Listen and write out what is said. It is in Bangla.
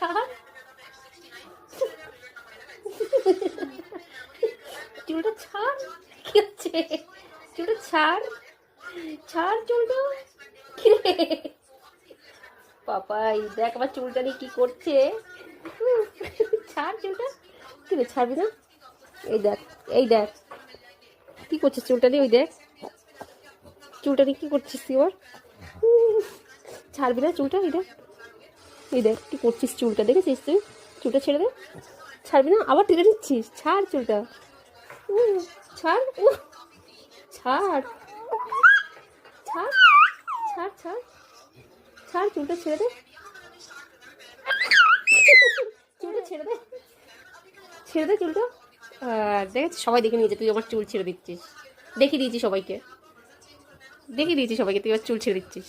ছাড়, চুলটা ছাড়, কি হচ্ছে? চুলটা ছাড়, ছাড় চুলটা। কিরে পাপাই, দেখ আমার চুলটা নিয়ে কি করছে। ছাড় চুলটা, কিরে ছাড়বি না? এই দেখ, এই দেখ কি করছিস চুলটা নিয়ে, ওই দেখ চুলটা নিয়ে কি করছিস তুই আবার। ছাড়বি না চুলটা, এই দেখ, এই দেখ কি করছিস চুলটা, দেখেছিস তুই? চুলটা ছেড়ে দে, ছাড়বি না, আবার টেনে নিচ্ছিস, ছাড় চুলটা। ছাড়, ছাড়, ছাড়, ছাড়, ছাড়, ছাড় চুলটা ছেড়ে দে, চুলটা ছেড়ে দে, ছেড়ে দে চুলটা। দেখেছিস, সবাই দেখে নিয়েছে তুই আমার চুল ছেড়ে দিচ্ছিস, দেখিয়ে দিয়েছি সবাইকে, দেখিয়ে দিয়েছি সবাইকে তুই আমার চুল ছেড়ে দিচ্ছিস।